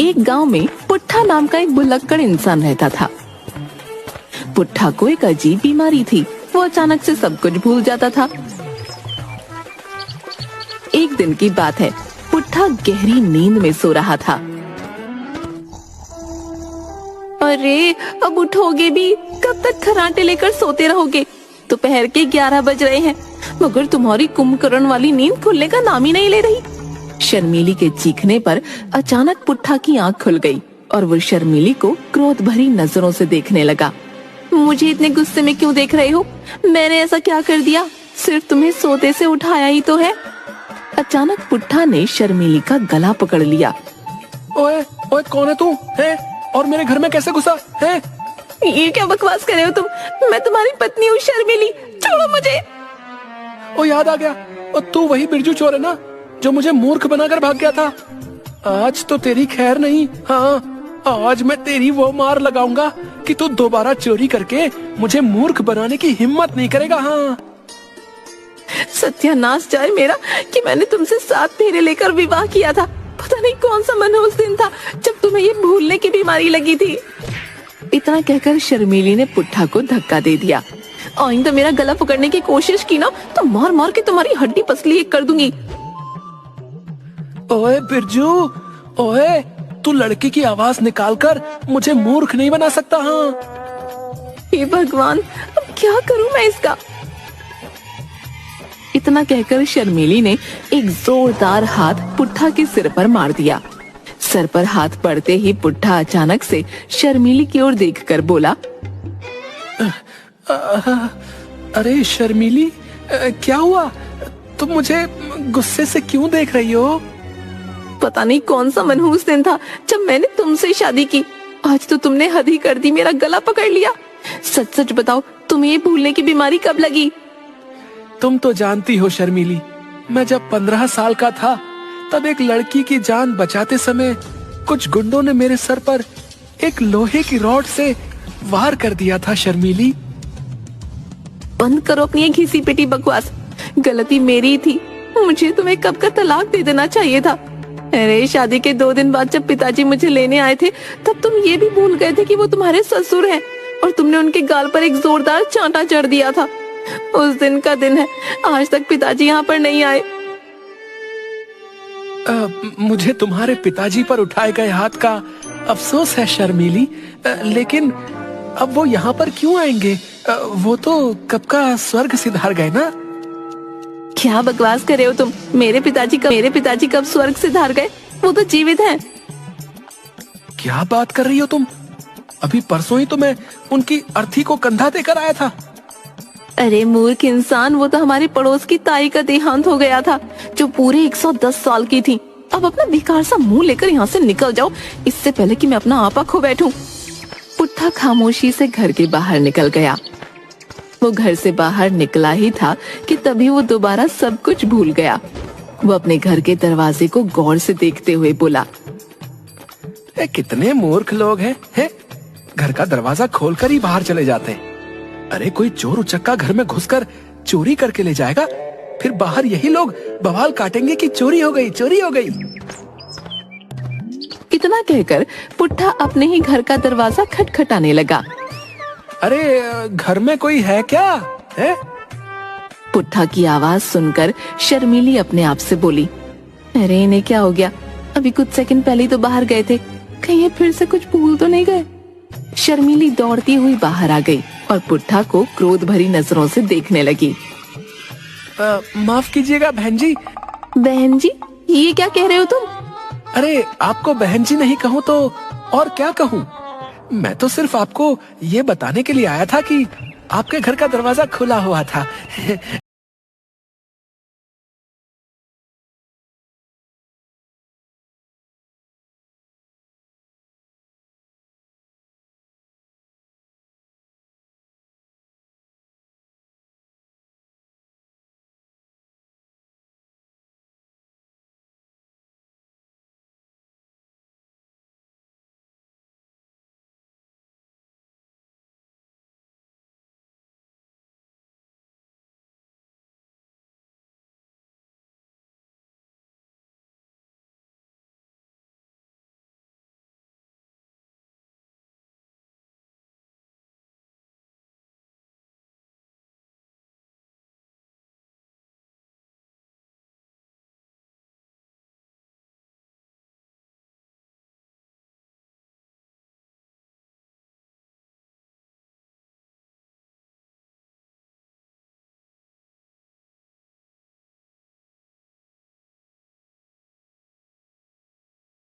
एक गांव में पुट्ठा नाम का एक भुलक्कड़ इंसान रहता था। पुट्ठा को एक अजीब बीमारी थी। वो अचानक से सब कुछ भूल जाता था। एक दिन की बात है, पुट्ठा गहरी नींद में सो रहा था। अरे अब उठोगे भी? कब तक खर्राटे लेकर सोते रहोगे? दोपहर के 11 बज रहे हैं, मगर तुम्हारी कुंभकर्ण वाली नींद खुलने का नाम ही नहीं ले रही। शर्मीली के चीखने पर अचानक पुट्ठा की आंख खुल गई और वो शर्मीली को क्रोध भरी नजरों से देखने लगा। मुझे इतने गुस्से में क्यों देख रहे हो? मैंने ऐसा क्या कर दिया? सिर्फ तुम्हें सोते से उठाया ही तो है। अचानक पुट्ठा ने शर्मीली का गला पकड़ लिया। ओए ओए, कौन है तू? है और मेरे घर में कैसे घुसा है? ये क्या बकवास कर रहे हो तुम? मैं तुम्हारी पत्नी हूँ शर्मीली, छोड़ो मुझे। ओ याद आ गया, और तू वही बिरजू चोर है ना जो मुझे मूर्ख बनाकर भाग गया था? आज तो तेरी खैर नहीं। हाँ, आज मैं तेरी वो मार लगाऊंगा कि तू दोबारा चोरी करके मुझे मूर्ख बनाने की हिम्मत नहीं करेगा। हाँ, सत्यानाश जाए मेरा कि मैंने तुमसे 7 फेरे लेकर विवाह किया था। पता नहीं कौन सा मनहूस दिन था जब तुम्हें ये भूलने की बीमारी लगी थी। इतना कहकर शर्मीली ने पुट्ठा को धक्का दे दिया। आइंदा मेरा गला पकड़ने की कोशिश की ना तो मार मार के तुम्हारी हड्डी पसली एक कर दूंगी। ओए बिरजू, ओए, तू लड़की की आवाज निकालकर मुझे मूर्ख नहीं बना सकता। हाँ, हे भगवान, अब क्या करूं मैं इसका? इतना कहकर शर्मीली ने एक जोरदार हाथ पुट्ठा के सिर पर मार दिया। सर पर हाथ पड़ते ही पुट्ठा अचानक से शर्मीली की ओर देखकर बोला, अरे शर्मीली, क्या हुआ? तुम मुझे गुस्से से क्यों देख रही हो? पता नहीं कौन सा मनहूस दिन था जब मैंने तुमसे शादी की। आज तो तुमने हद ही कर दी, मेरा गला पकड़ लिया। सच सच बताओ, तुम्हें ये भूलने की बीमारी कब लगी? तुम तो जानती हो शर्मीली, मैं जब 15 साल का था तब एक लड़की की जान बचाते समय कुछ गुंडों ने मेरे सर पर एक लोहे की रॉड से वार कर दिया था। शर्मीली, बंद करो अपनी ये घिसी पिटी बकवास। गलती मेरी थी, मुझे तुम्हें कब का तलाक दे देना चाहिए था। अरे शादी के 2 दिन बाद जब पिताजी मुझे लेने आए थे तब तुम ये भी भूल गए थे कि वो तुम्हारे ससुर हैं, और तुमने उनके गाल पर एक जोरदार चांटा जड़ दिया था। उस दिन का दिन है, आज तक पिताजी यहाँ पर नहीं आए। मुझे तुम्हारे पिताजी पर उठाए गए हाथ का अफसोस है शर्मीली, लेकिन अब वो यहाँ पर क्यों आएंगे? वो तो कब का स्वर्ग सिधार गए ना। क्या बकवास कर रहे हो तुम? मेरे पिताजी कब स्वर्ग सिधार गए? वो तो जीवित हैं। क्या बात कर रही हो तुम? अभी परसों ही तो मैं उनकी अर्थी को कंधा देकर आया था। अरे मूर्ख इंसान, वो तो हमारे पड़ोस की ताई का देहांत हो गया था जो पूरे 110 साल की थी। अब अपना बेकार सा मुंह लेकर यहाँ से निकल जाओ, इससे पहले कि मैं अपना आपा खो बैठूं। पुट्ठा खामोशी से घर के बाहर निकल गया। वो घर से बाहर निकला ही था कि तभी वो दोबारा सब कुछ भूल गया। वो अपने घर के दरवाजे को गौर से देखते हुए बोला, कितने मूर्ख लोग हैं? घर का दरवाजा खोलकर ही बाहर चले जाते हैं। अरे कोई चोर उचक्का घर में घुसकर चोरी करके ले जाएगा, फिर बाहर यही लोग बवाल काटेंगे कि चोरी हो गई, चोरी हो गई। इतना कहकर पुट्ठा अपने ही घर का दरवाजा खटखटाने लगा। अरे घर में कोई है क्या? है? पुट्ठा की आवाज सुनकर शर्मीली अपने आप से बोली, अरे इन्हें क्या हो गया? अभी कुछ सेकंड पहले ही तो बाहर गए थे, कहीं ये फिर से कुछ भूल तो नहीं गए? शर्मीली दौड़ती हुई बाहर आ गई और पुट्ठा को क्रोध भरी नजरों से देखने लगी। माफ कीजिएगा बहन जी। बहन जी? ये क्या कह रहे हो तुम? अरे आपको बहन जी नहीं कहूँ तो और क्या कहूँ? मैं तो सिर्फ आपको ये बताने के लिए आया था कि आपके घर का दरवाजा खुला हुआ था।